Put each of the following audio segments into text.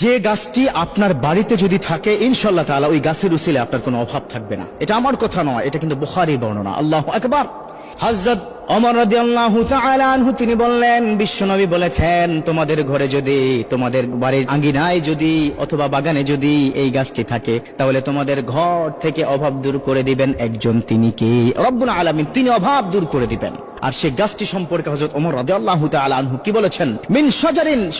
যে গাছটি আপনার বাড়িতে যদি থাকে ইনশাআল্লাহ তাআলা ওই গাছের উসিলে আপনার কোনো অভাব থাকবে না। এটা আমার কথা নয়, এটা কিন্তু বুখারীর বর্ণনা। আল্লাহু আকবার। হযরত ওমর রাদিয়াল্লাহু তাআলা আনহু তিনি বললেন, বিশ্বনবী বলেছেন, তোমাদের ঘরে যদি, তোমাদের বাড়ির আঙ্গিনায় যদি অথবা বাগানে যদি এই গাছটি থাকে, তাহলে তোমাদের ঘর থেকে অভাব দূর করে দিবেন একজন, তিনি কে? রব্বুল আলামিন। তিনি অভাব দূর করে দিবেন। আর সেই গাছটি সম্পর্কে হযরত ওমর রাদিয়াল্লাহু তাআলা আনহু কি বলেছেন? মিন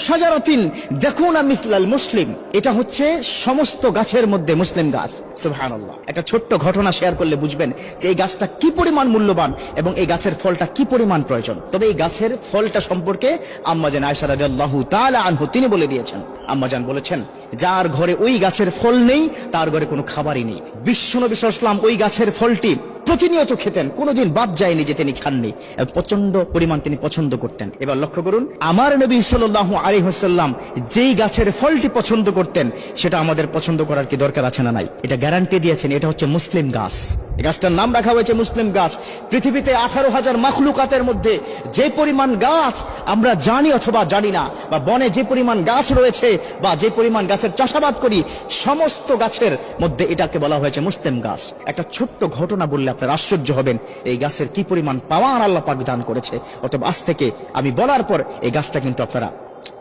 শাজারাতিন দাকুনা মিসলাল মুসলিম। এটা হচ্ছে সমস্ত গাছের মধ্যে মুসলিম গাছ। সুবহানাল্লাহ। একটা ছোট্ট ঘটনা শেয়ার করলে বুঝবেন যে এই গাছটা কি পরিমাণ মূল্যবান এবং এই গাছের ফলটা কি পরিমাণ প্রয়োজন। তবে এই গাছের ফলটা সম্পর্কে আম্মাজান আয়েশা রাদিয়াল্লাহু তাআলা আনহু তিনি বলে দিয়েছেন। আম্মাজান বলেছেন, যার ঘরে ওই গাছের ফল নেই তার ঘরে কোনো খাবারই নেই। বিশ্বনবী সাল্লাল্লাহু আলাইহি ওয়াসাল্লাম ওই গাছের ফলটি প্রতিনিয়ত খেতেন, কোনোদিন বাদ যায়নি যে তিনি খাননি, প্রচন্ড পরিমাণ তিনি পছন্দ করতেন। এবার লক্ষ্য করুন, আমার নবী সাল্লাল্লাহু আলাইহি ওয়াসাল্লাম যেই গাছের ফলটি পছন্দ করতেন সেটা আমাদের পছন্দ করার কি দরকার আছে না নাই? এটা গ্যারান্টি দিয়েছেন, এটা হচ্ছে মুসলিম গাছ। এই গাছটার নাম রাখা হয়েছে মুসলিম গাছ। পৃথিবীতে 18,000 মাখলুকাতের মধ্যে যে পরিমাণ গাছ আমরা জানি অথবা জানি না, বা বনে যে পরিমাণ গাছ রয়েছে বা যে পরিমাণ গাছের চাষাবাদ করি, সমস্ত গাছের মধ্যে এটাকে বলা হয়েছে মুসলিম গাছ। একটা ছোট্ট ঘটনা বললে আপনারা আশ্চর্য হবেন এই গাছের কি পরিমাণ পাওয়ার আল্লাহ পাক দান করেছে। অতএব আজ থেকে আমি বলার পর এই গাছটা কিন্তু আপনারা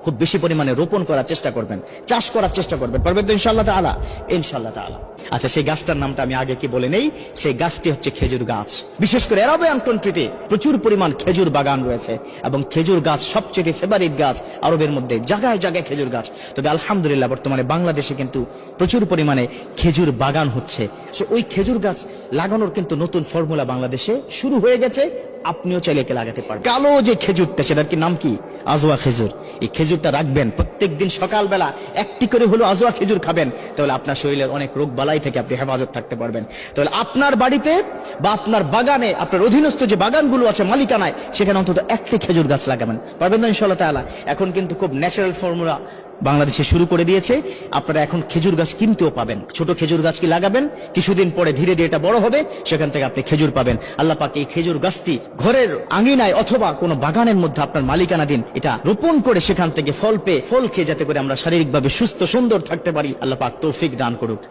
খুব বেশি পরিমাণে রোপণ করার চেষ্টা করবেন, চাষ করার চেষ্টা করবেন। পারবেন তো ইনশাআল্লাহ তাআলা? ইনশাআল্লাহ তাআলা। আচ্ছা, সেই গাছটার নামটা আমি আগে কি বলে নেই। সেই গাছটি হচ্ছে খেজুর গাছ। বিশেষ করে আরবিয়ান কান্ট্রিতে প্রচুর পরিমাণ খেজুর বাগান রয়েছে এবং খেজুর গাছ সবচেয়ে ফেভারিট গাছ আরবের মধ্যে। জায়গায় জায়গায় খেজুর গাছ। তবে আলহামদুলিল্লাহ বর্তমানে বাংলাদেশে কিন্তু প্রচুর পরিমাণে খেজুর বাগান হচ্ছে। ওই খেজুর গাছ লাগানোর কিন্তু নতুন ফর্মুলা বাংলাদেশে শুরু হয়ে গেছে। আপনিও চাইলে একে লাগাতে পারবেন। কালো যে খেজুরটা, সেটার কি নাম কি? আজওয়া খেজুর। এই খেজুরটা রাখবেন, প্রত্যেকদিন সকালবেলা একটি করে হলো আজওয়া খেজুর খাবেন, তাহলে আপনার শরীরের অনেক রোগ বালাই থেকে আপনি হেফাজত থাকতে পারবেন। তাহলে আপনার বাড়িতে বা আপনার বাগানে, আপনার অধীনস্থ যে বাগানগুলো আছে মালিকানায়, সেখানে অন্তত একটি খেজুর গাছ লাগাবেন। পারবেন না ইনশাআল্লাহ তাআলা? এখন কিন্তু খুব ন্যাচারাল ফর্মুলা বাংলাদেশে শুরু করে দিয়েছে। আপনারা এখন খেজুর গাছ কিনতেও পাবেন। ছোট খেজুর গাছ কি লাগাবেন, কিছুদিন পরে ধীরে ধীরে এটা বড় হবে, সেখান থেকে আপনি খেজুর পাবেন। আল্লাহ পাক এই খেজুর গাছটি ঘরের আঙিনায় অথবা কোনো বাগানের মধ্যে আপনার মালিকানা দিন, এটা রোপণ করে সেখান থেকে ফল পেয়ে ফল খেয়ে যাতে করে আমরা শারীরিকভাবে সুস্থ সুন্দর থাকতে পারি। আল্লাহ পাক তৌফিক দান করুক।